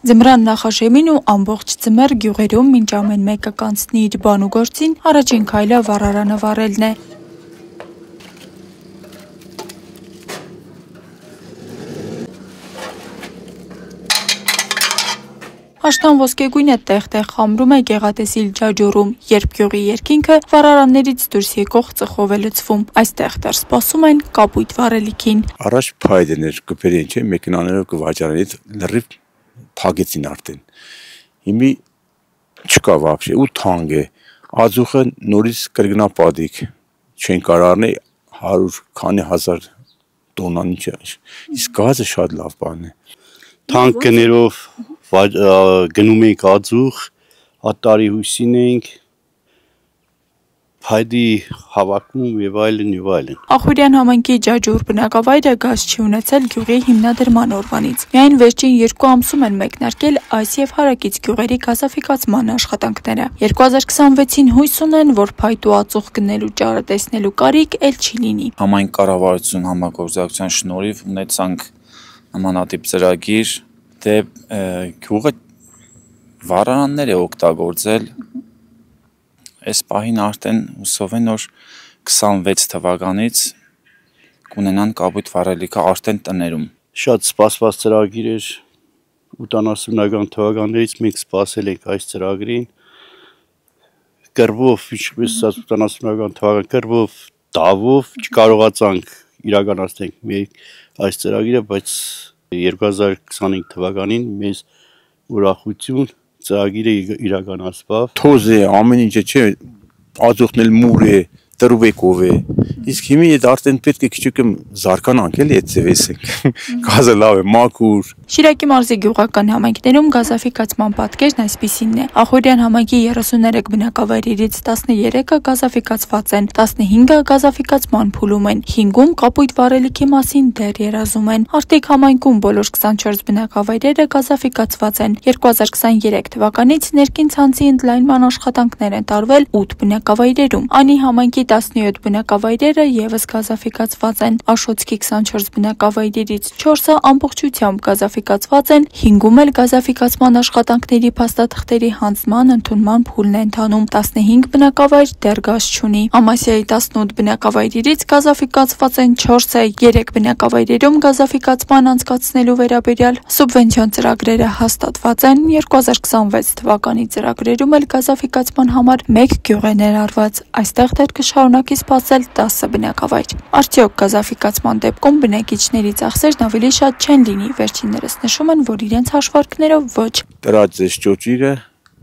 Ձմռան նախաշեմին ու ամբողջ ձմեռ գյուղերում մինչ ամեն մեկը կանցնի իր բան ու գործին, առաջին քայլը վառարանը վառելն է։ Աշտան ոսկեգույն է տեղ-տեղ խամրում է գեղատեսիլ ջաջորում, երբ գյուղի երկինքը վառարաններից դուրս եկող ծխով է լցվում, այստեղ դեռ սպասում են կապույտ վառելիքին։ Առաջ փայդն էր կպերին, չէ, մեքենաներով կվաճառենից լրիվ փագեցին արդեն։ Հիմի չկա вообще, ու թանկ է։ Ածուխը նորից կրկնապատիկ, չեն կարող առնել 100 քանի հազար տոննան ինչ է։ Իսկ գազը շատ լավ բան է։ Թանկներով գնում ենք ածուխ, ատարի հույսին ենք, փայդի հավաքում եւ այլն եւ այլն։ Ախուրյան համայնքի Ջաջուր բնակավայրը գազ չի ունեցել գյուղի հիմնադրման օրվանից։ Միայն վերջին 2 ամսում են մեկնարկել այս եւ հարակից գյուղերի գազաֆիկացման աշխատանքները։ 2026-ին հույս ունեն, որ փայտ ու ածուխ գնելու ճարը տեսնելու կարիք էլ չի լինի։ Համայն կառավարություն համագործակցության շնորհիվ ունեցանք նմանատիպ ծրագիր, դե գյուղը վառարաններ է օգտագործել։ Այս պահին արդեն հուսով են, որ 26 թվականից կունենան կապույտ վառելիքը արդեն տներում։ Շատ սպասված ծրագիր էր 80-ական թվականներից մենք սպասել ենք այս ծրագրին։ Կռվով, ինչպես 80-ական թվական կռվով, դավով չկարողացանք իրականացնել մենք այս ծրագիրը, բայց 2025 թվականին մեզ ուրախություն ծրագիրը իրականացավ։ Թոզ է, ամեն ինչը չէ, ածուխն էլ մուր է, տրուվեկով է։ Իսկ հիմի այդ արդեն պետք է քիչուկեմ զարգանանք էլի այդ ձևեսենք։ Գազը լավ է, մաքուր։ Շիրակի մարզի գյուղական համայնքներում գազաֆիկացման պատկերն այսպիսինն է։ Ախուրյան համայնքի 33 բնակավայրերից 13-ը գազաֆիկացված են, 15-ը գազաֆիկացման փուլում են, 5-ում կապույտ վառելիքի մասին դեռ երազում են։ Արտիկ համայնքում բոլոր 24 բնակավայրերը գազաֆիկացված են։ 2023 թվականից ներքին ցանցի ընդլայնման աշխատանքներ են տարվել 8 բնակավայրերում։ Անի համայնքի 17 բնակավայրերը եւս գազաֆիկացված են։ Աշոցքի 24 բնակավայրերից 4-ը ամբողջությամբ գազաֆիկացված են, 5-ում էլ գազաֆիկացման աշխատանքների փաստաթղթերի հանձնման ընդունման փուլն է ընթանում, 15 բնակավայր դեռ գազ չունի։ Ամասիայի 18 բնակավայրերից գազաֆիկացված են 4-ը, 3 բնակավայրերում գազաֆիկացման անցկացնելու վերաբերյալ սուբվենցիոն ծրագրերը հաստատված են, 2026 թվականի ծրագրերում էլ գազաֆիկացման համար 1 գյուղ է ներառված, այստեղ դեռ կշարունակի սպասել 10 բնակավայր։ Արդյոք գազաֆիկացման դեպքում բնակիչների ծախսերն ավելի շատ չեն լինի, վերջիններս նշում են, որ իրենց հաշվարկներով ոչ։ Տրած ես ճոճիրը,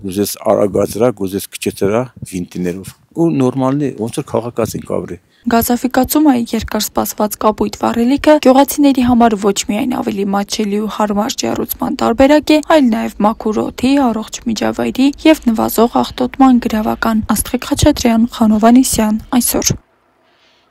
ուզես արագացրա, ուզես քչեցրա վինտիներով։ Ու նորմալն է, ոնց որ քաղաքացի ենք ապրի։ Գազաֆիկացումը երկար սպասված կապույտ վառելիքը գյուղացիների համար ոչ միայն ավելի մատչելի ու հարմար ջեռուցման տարբերակ է, այլ նաև մաքուր օդի, առողջ միջավայրի եւ նվազող աղտոտման գրավական։ Աստղիկ Խաչատրյան, Խանովանիսյան, այսօր։